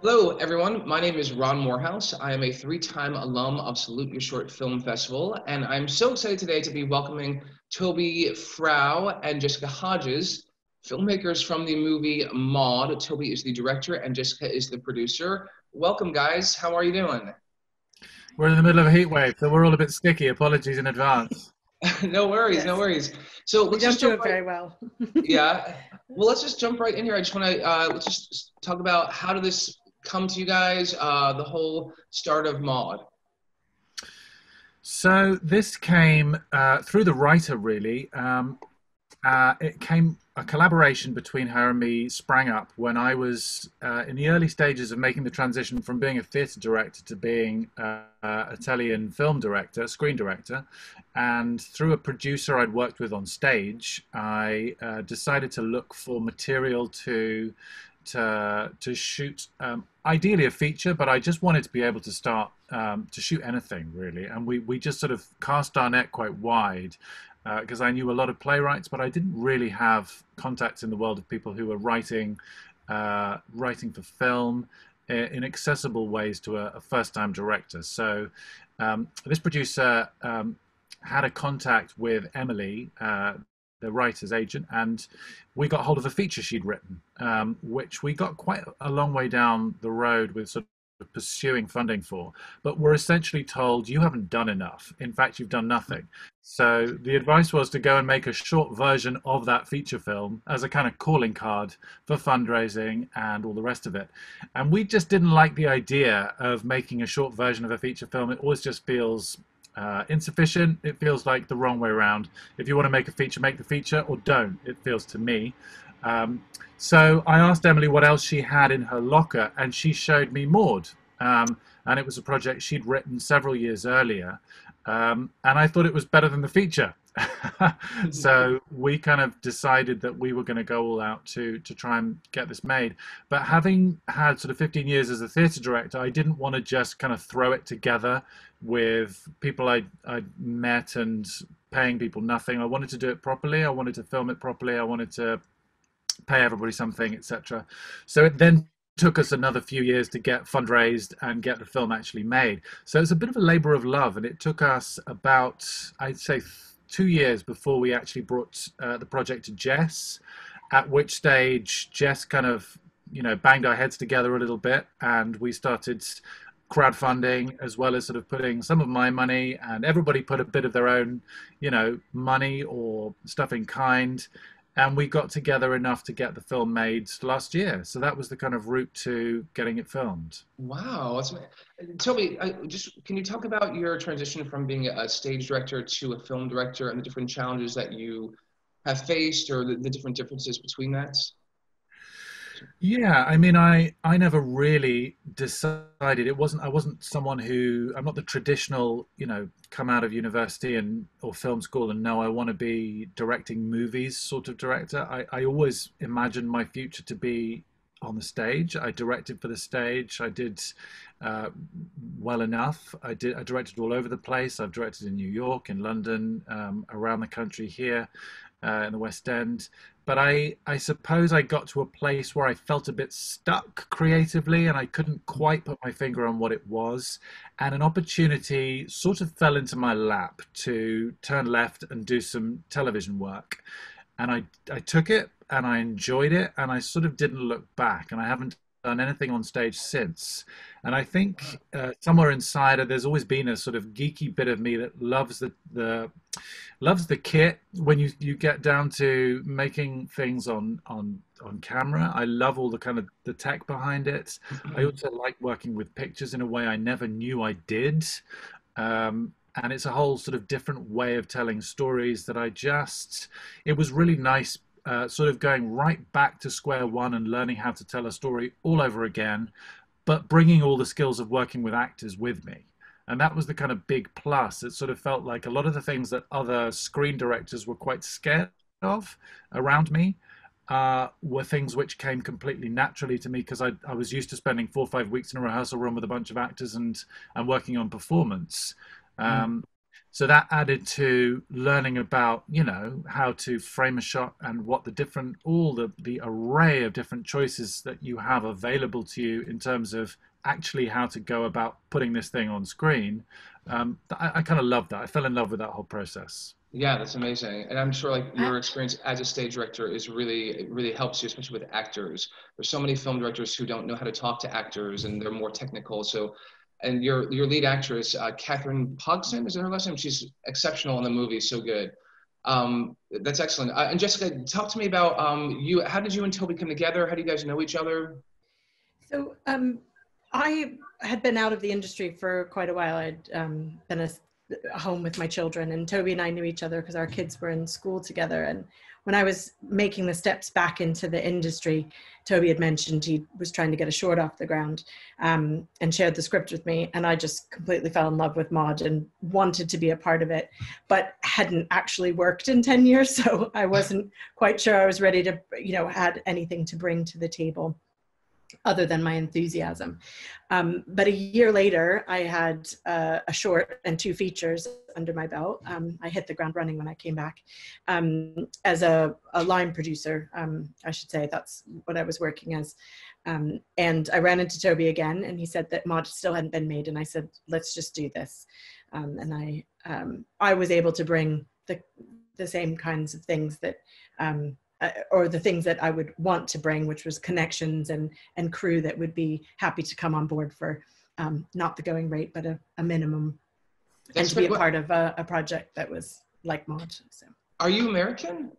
Hello, everyone. My name is Ron Morehouse. I am a three-time alum of Salute Your Short Film Festival, and I'm so excited today to be welcoming Toby Frow and Jessica Hodges, filmmakers from the movie Maude. Toby is the director and Jessica is the producer. Welcome, guys. How are you doing? We're in the middle of a heat wave, so we're all a bit sticky. Apologies in advance. No worries, no Yes, worries. So you let's don't just do jump it right. very well. Yeah. Well, let's just jump right in here. I just want to let's just talk about how did this come to you guys? The whole start of Maude. So this came through the writer, really. It came a collaboration between her and me sprang up when I was in the early stages of making the transition from being a theatre director to being a Italian film director, screen director. And through a producer I'd worked with on stage, I decided to look for material to shoot, ideally a feature, but I just wanted to be able to start to shoot anything really. And we just sort of cast our net quite wide because I knew a lot of playwrights, but I didn't really have contacts in the world of people who were writing for film in accessible ways to a first-time director. So this producer had a contact with Emily, the writer's agent, and we got hold of a feature she'd written, which we got quite a long way down the road with sort of pursuing funding for. But we're essentially told, you haven't done enough. In fact, you've done nothing. So the advice was to go and make a short version of that feature film as a kind of calling card for fundraising and all the rest of it. And we just didn't like the idea of making a short version of a feature film. It always just feels insufficient. It feels like the wrong way around. If you want to make a feature, make the feature, or don't. It feels to me. So I asked Emily what else she had in her locker, and she showed me Maude. And it was a project she'd written several years earlier. And I thought it was better than the feature. So we kind of decided that we were going to go all out to try and get this made. But having had sort of 15 years as a theatre director, I didn't want to just kind of throw it together with people I'd met and paying people nothing. I wanted to do it properly. I wanted to film it properly. I wanted to pay everybody something, etc. So it then took us another few years to get fundraised and get the film actually made. So it's a bit of a labor of love, and it took us about, I'd say, 2 years before we actually brought the project to Jess, at which stage Jess kind of, banged our heads together a little bit, and we started crowdfunding as well as sort of putting some of my money, and everybody put a bit of their own, money or stuff in kind, and we got together enough to get the film made last year. So that was the kind of route to getting it filmed. Wow. Tell me, just can you talk about your transition from being a stage director to a film director and the different challenges that you have faced or the different differences between that? Yeah, I mean, I never really decided. I wasn't someone who, I'm not the traditional, come out of university and or film school and know I want to be directing movies sort of director. I always imagined my future to be on the stage. I directed for the stage. I did uh, well enough. I directed all over the place. I've directed in New York, in London, around the country here, in the West End. But I suppose I got to a place where I felt a bit stuck creatively and I couldn't quite put my finger on what it was. And an opportunity sort of fell into my lap to turn left and do some television work. And I took it and I enjoyed it and I sort of didn't look back, and I haven't done anything on stage since. And I think somewhere inside there's always been a sort of geeky bit of me that loves the kit when you get down to making things on camera. I love all the kind of the tech behind it. I also like working with pictures in a way I never knew I did. And it's a whole sort of different way of telling stories that it was really nice, sort of going right back to square one and learning how to tell a story all over again, but bringing all the skills of working with actors with me. And that was the kind of big plus. It sort of felt like a lot of the things that other screen directors were quite scared of around me were things which came completely naturally to me because I was used to spending 4 or 5 weeks in a rehearsal room with a bunch of actors and working on performance. Um, So that added to learning about, you know, how to frame a shot and what the different, all the array of different choices that you have available to you in terms of actually how to go about putting this thing on screen. I kind of loved that. I fell in love with that whole process. Yeah, that's amazing. And I'm sure like I, your experience as a stage director is really, it really helps you, especially with actors. There's so many film directors who don't know how to talk to actors and they're more technical. So, and your lead actress, Catherine Pogson, is that her last name? She's exceptional in the movie, so good. That's excellent. And Jessica, talk to me about you. How did you and Toby come together? How do you guys know each other? so I had been out of the industry for quite a while. I'd been home with my children, and Toby and I knew each other because our kids were in school together. And when I was making the steps back into the industry, Toby had mentioned he was trying to get a short off the ground, and shared the script with me. And I just completely fell in love with Maude and wanted to be a part of it, but hadn't actually worked in 10 years. So I wasn't quite sure I was ready to, you know, had anything to bring to the table other than my enthusiasm. But a year later, I had a short and 2 features under my belt. I hit the ground running when I came back as a line producer, I should say. That's what I was working as. And I ran into Toby again, and he said that Maude still hadn't been made. And I said, let's just do this. And I was able to bring the same kinds of things that or the things that I would want to bring, which was connections and crew that would be happy to come on board for not the going rate, but a minimum, and to be a part of a project that was like Maude. So. Are you American?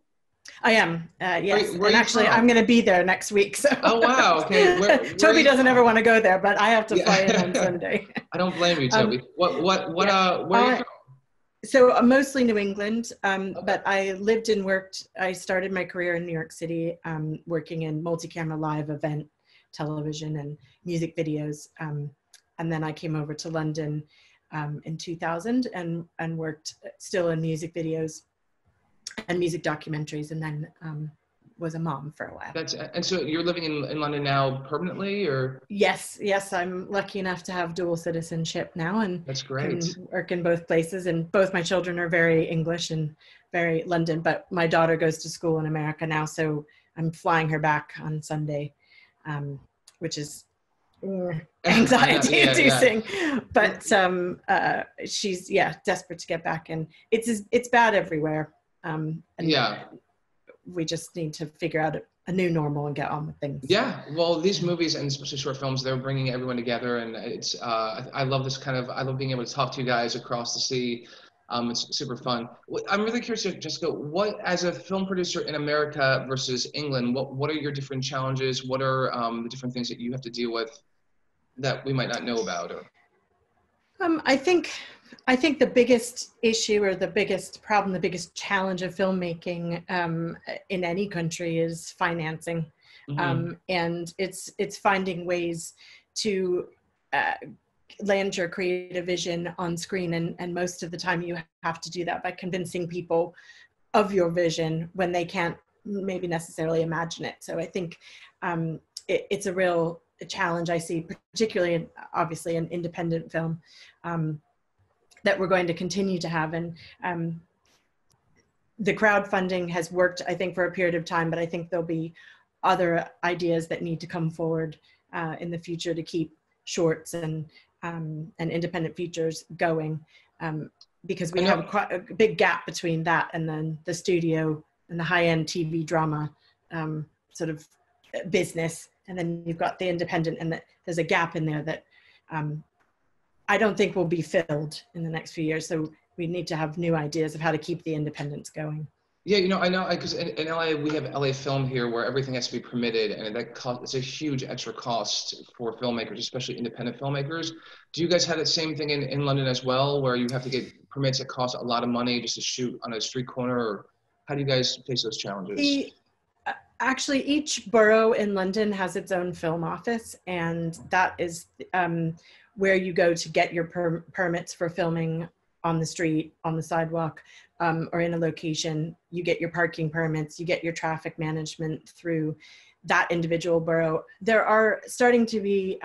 I am, yes. Where and actually, I'm going to be there next week. So. Oh, wow. Okay. Toby doesn't ever want to go there, but I have to fly in on Sunday. I don't blame you, Toby. Where are you from? So mostly New England, but I lived and worked, I started my career in New York City, working in multi-camera live event television and music videos. And then I came over to London in 2000 and worked still in music videos and music documentaries, and then was a mom for a while. And so you're living in London now permanently, or? Yes, I'm lucky enough to have dual citizenship now, and that's great. Can work in both places, and both my children are very English and very London, but my daughter goes to school in America now, so I'm flying her back on Sunday, which is anxiety inducing, but she's desperate to get back, and it's bad everywhere. And we just need to figure out a new normal and get on with things. Yeah, well, these movies, and especially short films, they're bringing everyone together, and it's I love this I love being able to talk to you guys across the sea. It's super fun. I'm really curious, Jessica, what, as a film producer in America versus England, what are your different challenges? What are the different things that you have to deal with that we might not know about? Or? I think the biggest issue, or the biggest problem, the biggest challenge of filmmaking in any country is financing. Mm-hmm. And it's finding ways to land your creative vision on screen. And most of the time you have to do that by convincing people of your vision when they can't maybe necessarily imagine it. So I think it's a real challenge I see, particularly obviously in independent film, that we're going to continue to have. And the crowdfunding has worked, I think, for a period of time, but I think there'll be other ideas that need to come forward in the future to keep shorts and independent features going, because we have quite a big gap between that and then the studio and the high-end TV drama sort of business. And then you've got the independent, and there's a gap in there that I don't think will be filled in the next few years. So we need to have new ideas of how to keep the independents going. Yeah, you know, I know, because in LA, we have LA Film here where everything has to be permitted, and it's a huge extra cost for filmmakers, especially independent filmmakers. Do you guys have that same thing in London as well, where you have to get permits that cost a lot of money just to shoot on a street corner? Or how do you guys face those challenges? Actually, each borough in London has its own film office, and that is where you go to get your permits for filming on the street, on the sidewalk, or in a location. You get your parking permits, you get your traffic management through that individual borough. There are starting to be,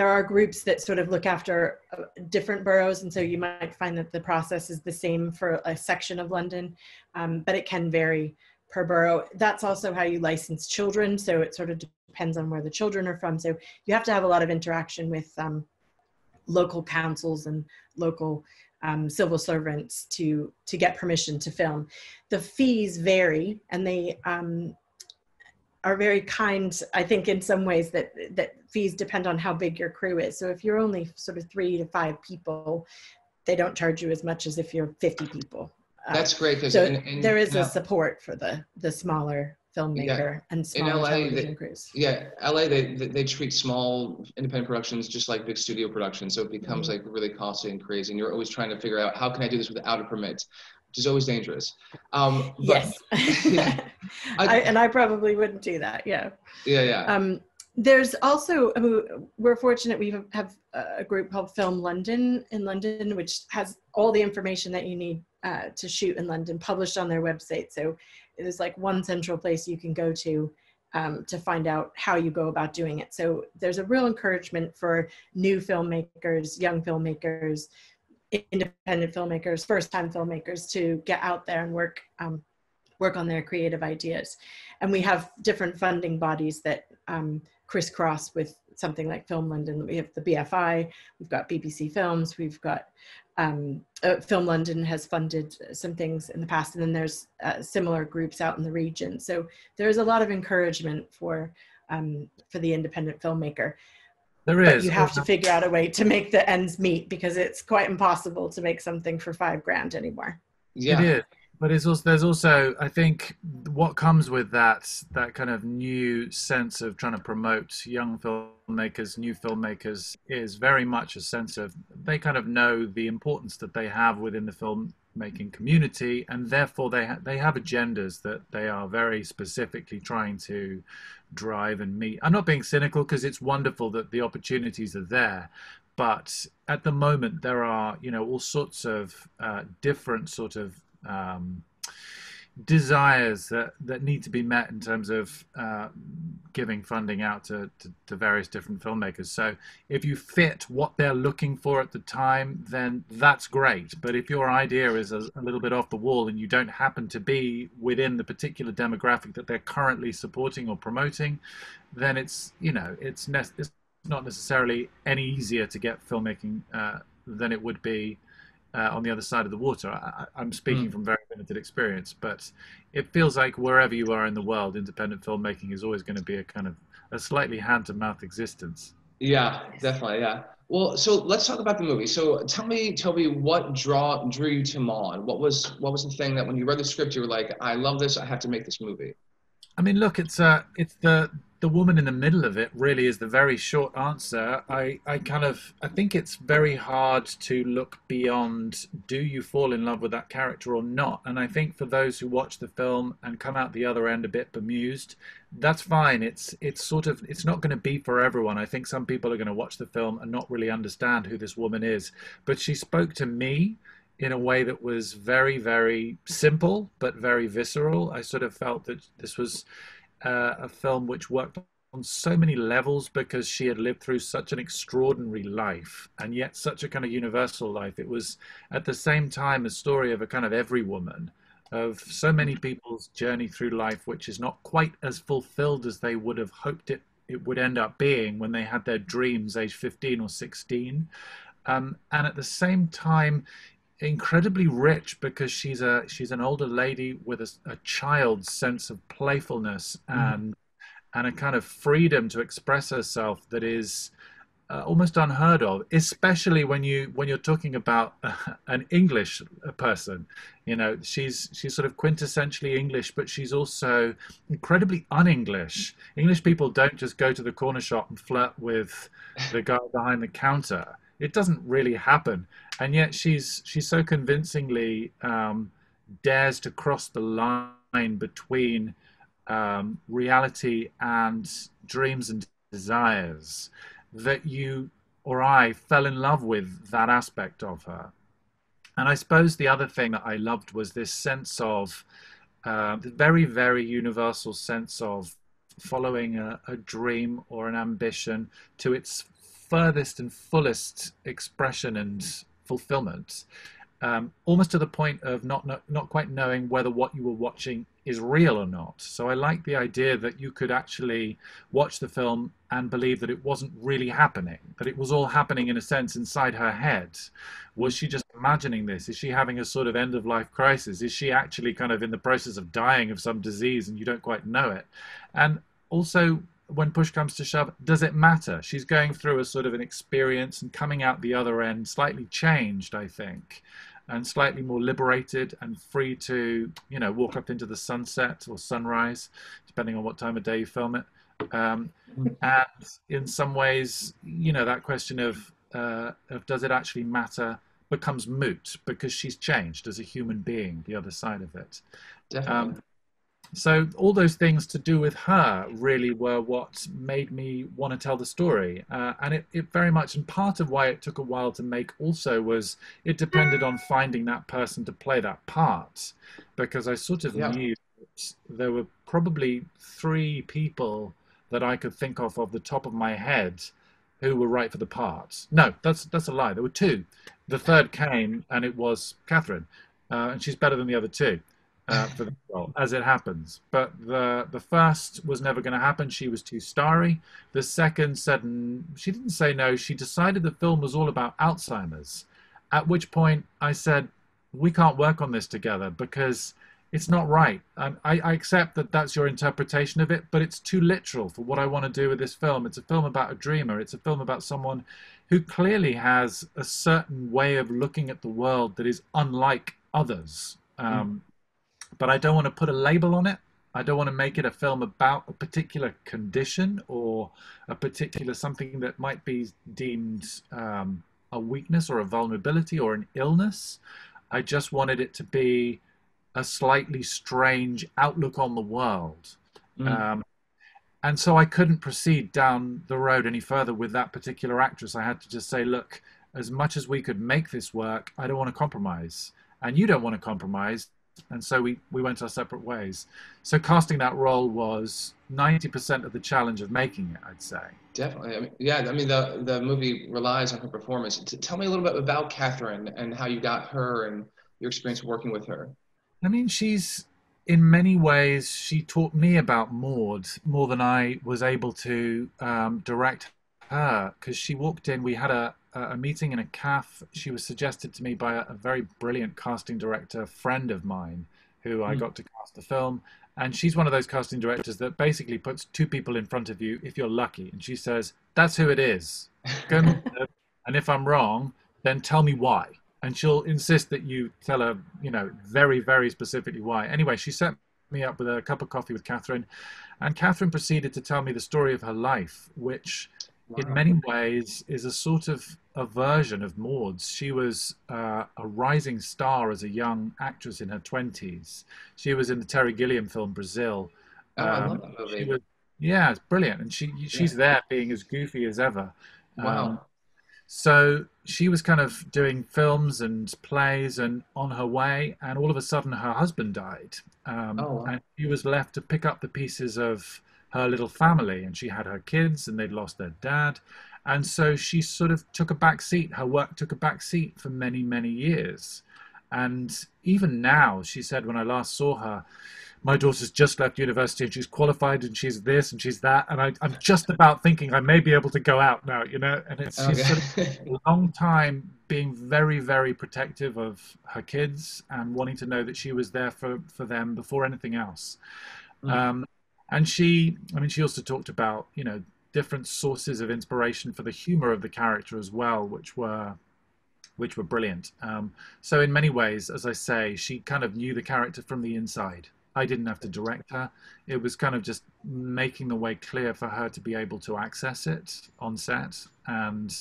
there are groups that sort of look after different boroughs, and so you might find that the process is the same for a section of London, but it can vary per borough. That's also how you license children, so it sort of depends on where the children are from. So you have to have a lot of interaction with local councils and local civil servants to get permission to film. The fees vary, and they are very kind, I think, in some ways, that fees depend on how big your crew is. So if you're only sort of 3 to 5 people, they don't charge you as much as if you're 50 people. That's great, because so there is a support for the smaller filmmaker and smaller television crews. Yeah, LA, they treat small independent productions just like big studio productions, so it becomes like really costly and crazy, and you're always trying to figure out, how can I do this without a permit, which is always dangerous. Yes. Yeah. I probably wouldn't do that. Yeah. There's also, we're fortunate, we have a group called Film London in London, which has all the information that you need to shoot in London published on their website. So it is like one central place you can go to find out how you go about doing it. So there's a real encouragement for new filmmakers, young filmmakers, independent filmmakers, first-time filmmakers to get out there and work on their creative ideas. And we have different funding bodies that crisscross with something like Film London. We have the BFI, we've got BBC Films, we've got Film London has funded some things in the past, and then there's similar groups out in the region. So there's a lot of encouragement for the independent filmmaker. There is. But you have to figure out a way to make the ends meet, because it's quite impossible to make something for $5,000 anymore. Yeah. It is. But there's also, I think, what comes with that kind of new sense of trying to promote young filmmakers, new filmmakers, is very much a sense of, they kind of know the importance that they have within the filmmaking community, and therefore they have agendas that they are very specifically trying to drive and meet. I'm not being cynical, because it's wonderful that the opportunities are there. But at the moment, there are, all sorts of different sort of desires that need to be met in terms of giving funding out to various different filmmakers. So if you fit what they're looking for at the time, then that's great. But if your idea is a little bit off the wall and you don't happen to be within the particular demographic that they're currently supporting or promoting, then it's not necessarily any easier to get filmmaking than it would be on the other side of the water. I'm speaking from very limited experience, but it feels like wherever you are in the world, independent filmmaking is always going to be a kind of a slightly hand-to-mouth existence. Yeah, definitely, yeah. Well, so let's talk about the movie. So tell me, Toby, what drew you to Maude? What was the thing that when you read the script, you were like, I love this, I have to make this movie? I mean, look, it's the woman in the middle of it really is the very short answer. I think it's very hard to look beyond, do you fall in love with that character or not? And I think for those who watch the film and come out the other end a bit bemused, that's fine. It's not going to be for everyone. I think some people are going to watch the film and not really understand who this woman is. But she spoke to me in a way that was very, very simple, but very visceral. I sort of felt that this was a film which worked on so many levels, because she had lived through such an extraordinary life, and yet such a kind of universal life. It was at the same time a story of a kind of every woman, of so many people's journey through life, which is not quite as fulfilled as they would have hoped it would end up being when they had their dreams age 15 or 16. And at the same time, incredibly rich, because she's an older lady with a child's sense of playfulness and a kind of freedom to express herself that is almost unheard of, especially when you're talking about an English person. She's sort of quintessentially English, but she's also incredibly un-English. English people don't just go to the corner shop and flirt with the guy behind the counter. It doesn't really happen, and yet she's so convincingly dares to cross the line between reality and dreams and desires, that you or I fell in love with that aspect of her. And I suppose the other thing that I loved was this sense of the very, very universal sense of following a dream or an ambition to its furthest and fullest expression and fulfillment, almost to the point of not quite knowing whether what you were watching is real or not. So I like the idea that you could actually watch the film and believe that it wasn't really happening, that it was all happening in a sense inside her head. Was she just imagining this? Is she having a sort of end-of-life crisis? Is she actually kind of in the process of dying of some disease and you don't quite know it? And also, when push comes to shove, does it matter? She's going through a sort of an experience and coming out the other end slightly changed, I think, and slightly more liberated and free to, walk up into the sunset or sunrise, depending on what time of day you film it. And in some ways, that question of does it actually matter becomes moot because she's changed as a human being, the other side of it. Definitely. So all those things to do with her really were what made me want to tell the story. And it very much, and part of why it took a while to make also was it depended on finding that person to play that part. Because I sort of knew that there were probably 3 people that I could think of the top of my head who were right for the part. No, that's a lie. There were 2. The third came, and it was Catherine. And she's better than the other 2. For the role, as it happens. But the first was never going to happen. She was too starry. The second said, she didn't say no. She decided the film was all about Alzheimer's. At which point I said, we can't work on this together because it's not right. I accept that that's your interpretation of it, but it's too literal for what I want to do with this film. It's a film about a dreamer. It's a film about someone who clearly has a certain way of looking at the world that is unlike others. But I don't want to put a label on it. I don't want to make it a film about a particular condition or a particular something that might be deemed a weakness or a vulnerability or an illness. I just wanted it to be a slightly strange outlook on the world. And so I couldn't proceed down the road any further with that particular actress. I had to just say, look, as much as we could make this work, I don't want to compromise. And you don't want to compromise. And so we went our separate ways. So casting that role was 90% of the challenge of making it, I'd say. Definitely. The movie relies on her performance. Tell me a little bit about Catherine and how you got her and your experience working with her. She's, in many ways, she taught me about Maude more than I was able to direct her, because she walked in, we had a meeting in a cafe. She was suggested to me by a very brilliant casting director friend of mine who I got to cast the film. And she's one of those casting directors that basically puts 2 people in front of you if you're lucky. And she says, that's who it is. Go and if I'm wrong, then tell me why. And she'll insist that you tell her, very, very specifically why. Anyway, she set me up with a cup of coffee with Catherine. And Catherine proceeded to tell me the story of her life, which in many ways is a sort of a version of Maude's. She was a rising star as a young actress in her 20s. She was in the Terry Gilliam film Brazil. I love that movie. It's brilliant. And she's there being as goofy as ever. Wow. So she was kind of doing films and plays and on her way, and all of a sudden her husband died. And she was left to pick up the pieces of her little family, and she had her kids and they'd lost their dad. And so she sort of took a back seat. Her work took a back seat for many, many years. And even now, she said, when I last saw her, my daughter's just left university and she's qualified and she's this and she's that. And I'm just about thinking I may be able to go out now, and she's sort of a long time being very, very protective of her kids and wanting to know that she was there for them before anything else. And she also talked about, different sources of inspiration for the humor of the character as well, which were brilliant. So in many ways, as I say, she kind of knew the character from the inside. I didn't have to direct her. It was kind of just making the way clear for her to be able to access it on set, and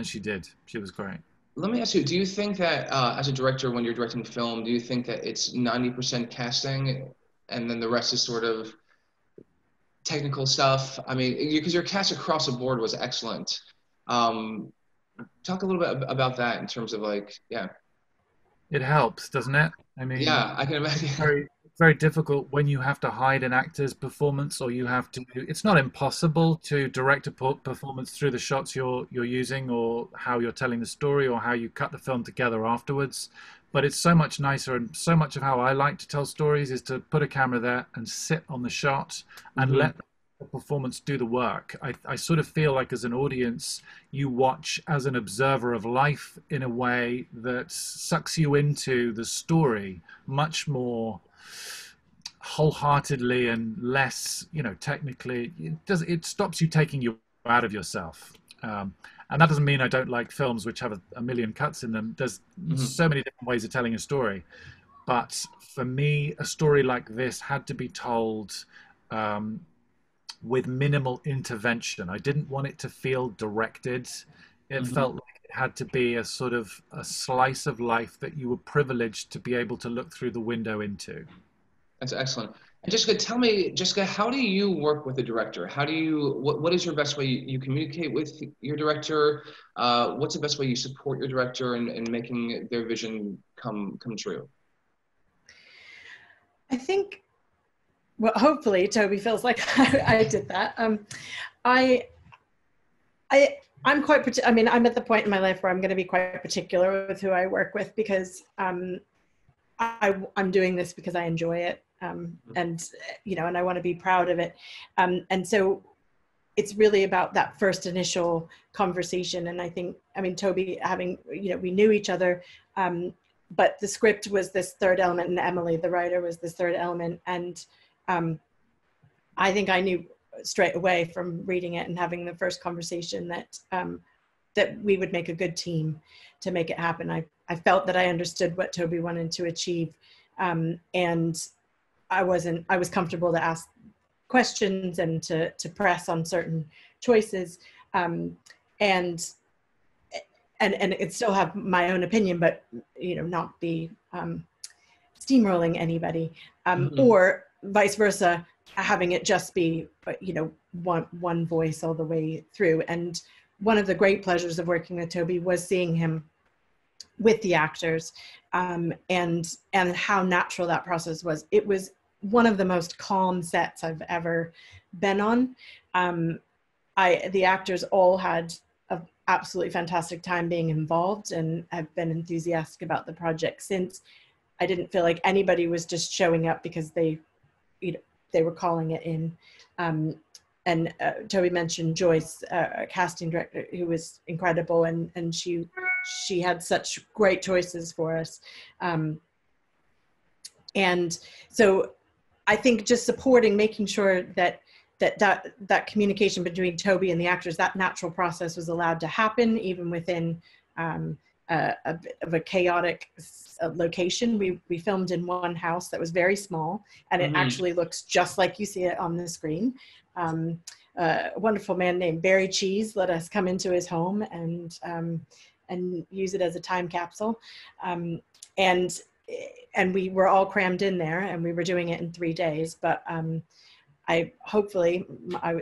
she did. She was great. Let me ask you, do you think that as a director, when you're directing film, do you think that it's 90% casting and then the rest is sort of technical stuff? Because your cast across the board was excellent. Talk a little bit about that in terms of It helps, doesn't it? Yeah, I can imagine. very difficult when you have to hide an actor's performance, or you have to. It's not impossible to direct a performance through the shots you're using, or how you're telling the story, or how you cut the film together afterwards. But it's so much nicer, and so much of how I like to tell stories is to put a camera there and sit on the shot and let the performance do the work. I sort of feel like, as an audience, you watch as an observer of life in a way that sucks you into the story much more wholeheartedly and less, technically. It stops you taking you out of yourself. And that doesn't mean I don't like films which have a million cuts in them. There's so many different ways of telling a story. But for me, a story like this had to be told with minimal intervention. I didn't want it to feel directed. It felt like it had to be a sort of a slice of life that you were privileged to be able to look through the window into. That's excellent. And Jessica, tell me, Jessica, how do you work with a director? How do you, what is your best way you communicate with your director? What's the best way you support your director in making their vision come true? I think, well, hopefully Toby feels like I did that. I'm quite, I'm at the point in my life where I'm going to be quite particular with who I work with, because I'm doing this because I enjoy it. And I want to be proud of it. And so it's really about that first initial conversation. And I think, Toby, we knew each other, but the script was this third element, and Emily, the writer, was this third element. And I think I knew straight away from reading it and having the first conversation that we would make a good team to make it happen. I felt that I understood what Toby wanted to achieve. And I was comfortable to ask questions and to press on certain choices, and it still have my own opinion, but not be steamrolling anybody, or vice versa, having it just be one voice all the way through. And one of the great pleasures of working with Toby was seeing him with the actors, and how natural that process was. It was one of the most calm sets I've ever been on. The actors all had an absolutely fantastic time being involved and have been enthusiastic about the project since. I didn't feel like anybody was just showing up because they were calling it in. And Toby mentioned Joyce, a casting director, who was incredible, and she had such great choices for us. And so I think just supporting, making sure that communication between Toby and the actors, that natural process was allowed to happen, even within a bit of a chaotic location. We filmed in one house that was very small, and it actually looks just like you see it on the screen. A wonderful man named Barry Cheese let us come into his home and use it as a time capsule. And we were all crammed in there, and we were doing it in 3 days. But I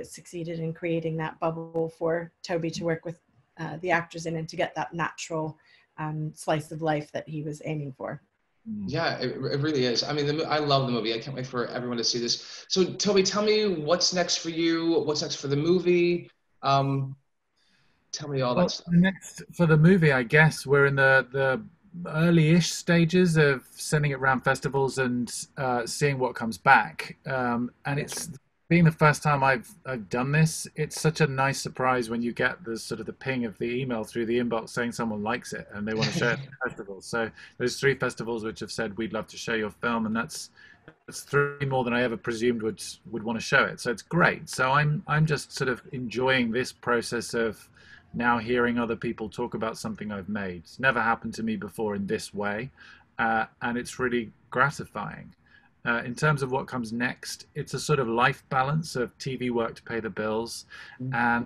succeeded in creating that bubble for Toby to work with the actors in, and to get that natural slice of life that he was aiming for. Yeah, it really is. I love the movie. I can't wait for everyone to see this. So Toby, tell me what's next for you. What's next for the movie? Tell me all that stuff. Next for the movie, I guess we're in the early-ish stages of sending it around festivals and seeing what comes back. And it's being the first time I've done this. It's such a nice surprise when you get the sort of the ping of the email through the inbox saying someone likes it and they want to share it at the festival. So there's 3 festivals which have said we'd love to show your film, and that's 3 more than I ever presumed would want to show it. So it's great. So I'm just sort of enjoying this process of now hearing other people talk about something I've made. It's never happened to me before in this way, and it's really gratifying. In terms of what comes next, it's a sort of life balance of TV work to pay the bills. And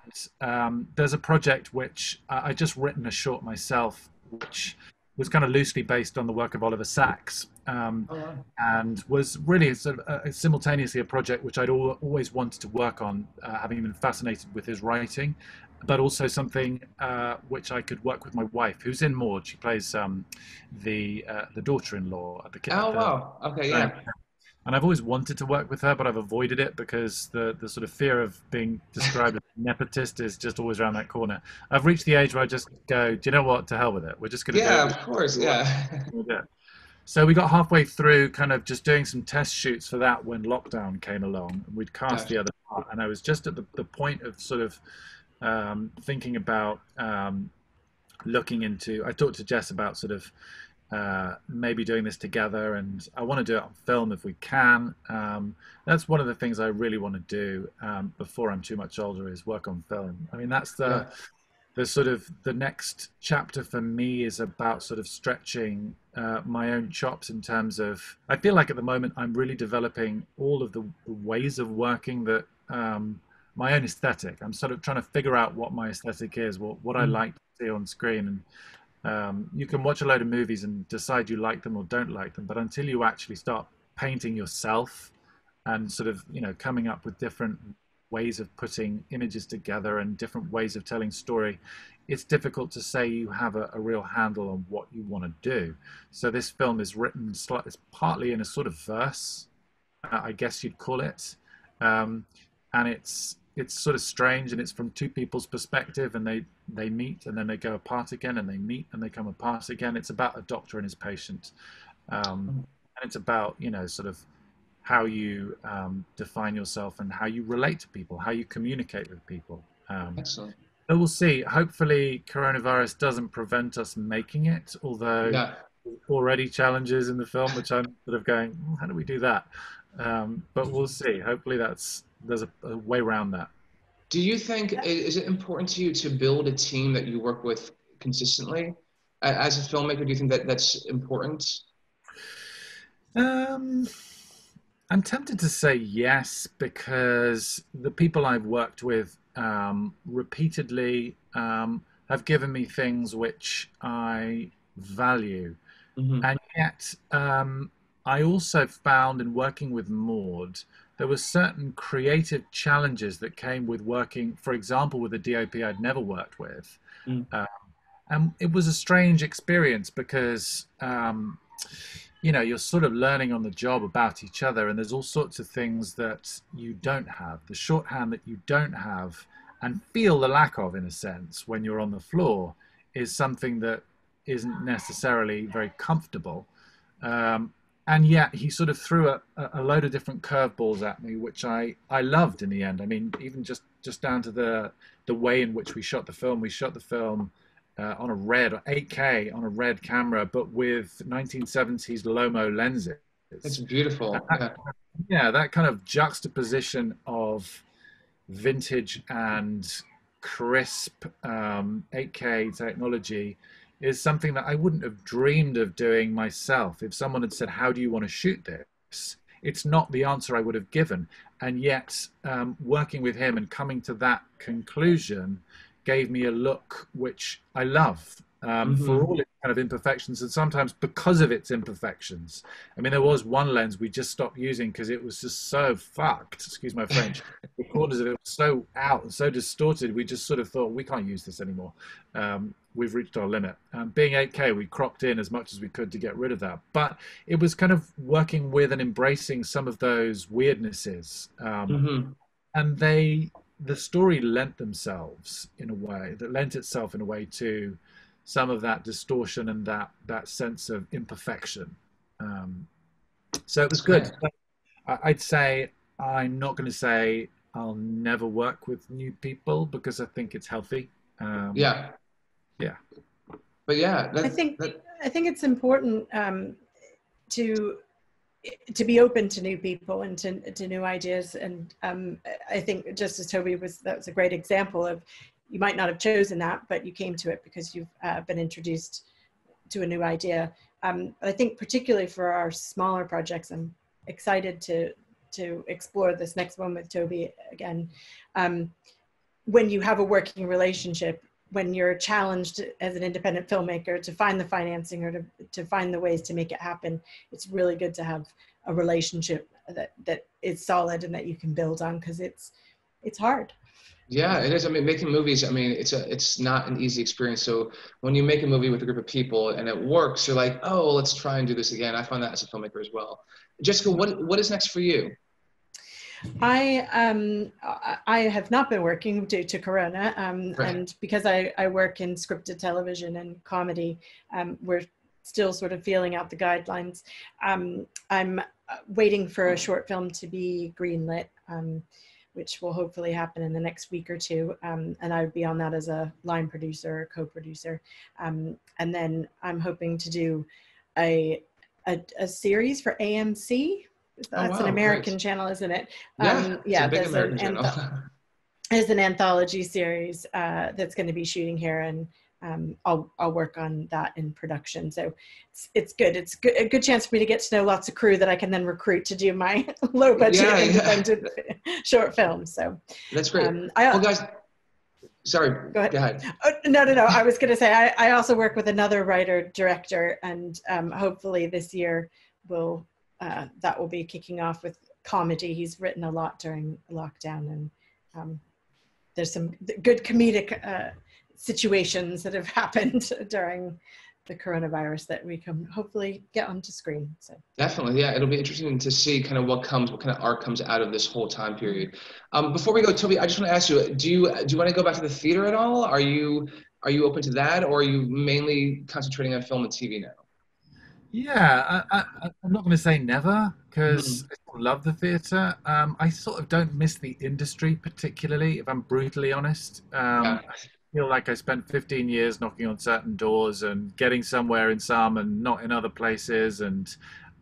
there's a project which I just written a short myself, which was kind of loosely based on the work of Oliver Sacks, and was really sort of simultaneously a project which I'd always wanted to work on, having been fascinated with his writing, but also something which I could work with my wife, who's in Maude. She plays the daughter-in-law at the Oh, wow. Okay, yeah. And I've always wanted to work with her, but I've avoided it because the sort of fear of being described as nepotist is just always around that corner. I've reached the age where I just go, do you know what? To hell with it. We're just going to do Yeah, it. of course. Yeah. So we got halfway through kind of just doing some test shoots for that when lockdown came along. And we'd cast the other part. And I was just at the point of sort of thinking about looking into, I talked to Jess about sort of maybe doing this together, and I want to do it on film if we can. That's one of the things I really want to do before I'm too much older, is work on film. I mean, that's the sort of the next chapter for me, is about sort of stretching my own chops in terms of, I feel like at the moment I'm really developing all of the ways of working that my own aesthetic. I'm sort of trying to figure out what my aesthetic is, what I like to see on screen. And you can watch a load of movies and decide you like them or don't like them, but until you actually start painting yourself and sort of, you know, coming up with different ways of putting images together and different ways of telling story, it's difficult to say you have a real handle on what you want to do. So this film is written it's partly in a sort of verse, I guess you'd call it, and it's sort of strange, and it's from two people's perspective, and they meet and then they go apart again, and they meet and they come apart again. It's about a doctor and his patient, and it's about, you know, sort of how you define yourself and how you relate to people, how you communicate with people. Excellent. But we'll see. Hopefully coronavirus doesn't prevent us making it, although there's already challenges in the film, which I'm sort of going, how do we do that? But we'll see. Hopefully there's a way around that. Do you think, is it important to you to build a team that you work with consistently? As a filmmaker, do you think that that's important? I'm tempted to say yes, because the people I've worked with repeatedly have given me things which I value. And yet I also found in working with Maude, there were certain creative challenges that came with working, for example, with a DOP I'd never worked with. And it was a strange experience because, you know, you're sort of learning on the job about each other, and there's all sorts of things that you don't have, the shorthand that you don't have and feel the lack of, in a sense, when you're on the floor, is something that isn't necessarily very comfortable. And yet he sort of threw a load of different curveballs at me, which I loved in the end. I mean, even just down to the way in which we shot the film. We shot the film on a red, 8K on a red camera, but with 1970s Lomo lenses. It's beautiful. That kind of juxtaposition of vintage and crisp 8K technology is something that I wouldn't have dreamed of doing myself. If someone had said, how do you want to shoot this? It's not the answer I would have given. And yet working with him and coming to that conclusion gave me a look which I love, for all its kind of imperfections, and sometimes because of its imperfections. I mean, there was one lens we just stopped using because it was just so fucked, excuse my French. The corners of it were so out and so distorted, we just sort of thought, we can't use this anymore. We've reached our limit. Being 8K, we cropped in as much as we could to get rid of that. But it was kind of working with and embracing some of those weirdnesses. And the story lent itself in a way to some of that distortion and that sense of imperfection. So it was good. I'd say, I'm not going to say I'll never work with new people, because I think it's healthy. But yeah, I think it's important to be open to new people and to new ideas. And I think, just as Toby that was a great example of, you might not have chosen that, but you came to it because you've been introduced to a new idea. I think particularly for our smaller projects, I'm excited to explore this next one with Toby again. When you have a working relationship, when you're challenged as an independent filmmaker to find the financing or to find the ways to make it happen, it's really good to have a relationship that is solid and that you can build on, because it's hard. Yeah, it is. I mean, making movies, I mean, it's not an easy experience. So when you make a movie with a group of people and it works, you're like, oh, let's try and do this again. I find that as a filmmaker as well. Jessica, what is next for you? I have not been working due to Corona, Right. and because I work in scripted television and comedy, we're still sort of feeling out the guidelines. I'm waiting for a short film to be greenlit, which will hopefully happen in the next week or two, and I would be on that as a line producer or co-producer, and then I'm hoping to do a series for AMC. That's an American channel, isn't it? Yeah, there's an anthology series that's going to be shooting here, and I'll work on that in production. So it's good. It's a good chance for me to get to know lots of crew that I can then recruit to do my low budget independent short films. So that's great. Well, guys, sorry. Go ahead. Go ahead. Oh, no. I was going to say I also work with another writer director, and hopefully this year that will be kicking off with comedy. He's written a lot during lockdown, and there's some good comedic situations that have happened during the coronavirus that we can hopefully get onto screen. So definitely, yeah, it'll be interesting to see kind of what kind of art comes out of this whole time period. Before we go, Toby, I just want to ask you: do you want to go back to the theater at all? Are you open to that, or are you mainly concentrating on film and TV now? Yeah, I'm not going to say never, because I still love the theatre. I sort of don't miss the industry particularly, if I'm brutally honest. I feel like I spent 15 years knocking on certain doors and getting somewhere in some and not in other places. And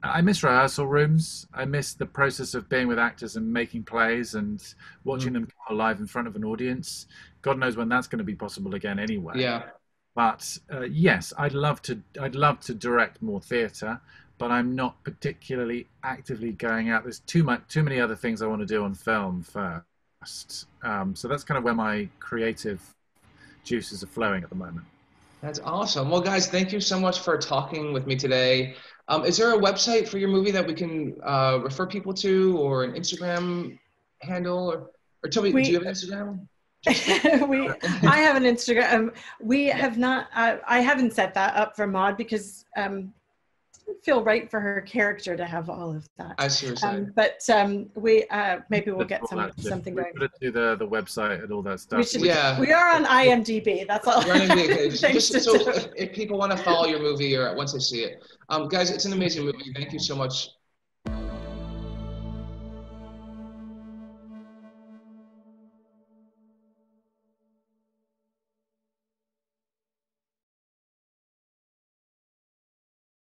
I miss rehearsal rooms. I miss the process of being with actors and making plays and watching them come alive in front of an audience. God knows when that's going to be possible again anyway. Yeah. But yes, I'd love to direct more theatre, but I'm not particularly actively going out. There's too many other things I want to do on film first. So that's kind of where my creative juices are flowing at the moment. That's awesome. Well, guys, thank you so much for talking with me today. Is there a website for your movie that we can refer people to, or an Instagram handle, or Toby, do you have an Instagram? I have an Instagram. We have not. I haven't set that up for Maude because it didn't feel right for her character to have all of that. I see what you're saying. But we maybe we'll get something going. Put it to the website and all that stuff. We are on IMDb. That's all. So if people want to follow your movie or once they see it, guys, it's an amazing movie. Thank you so much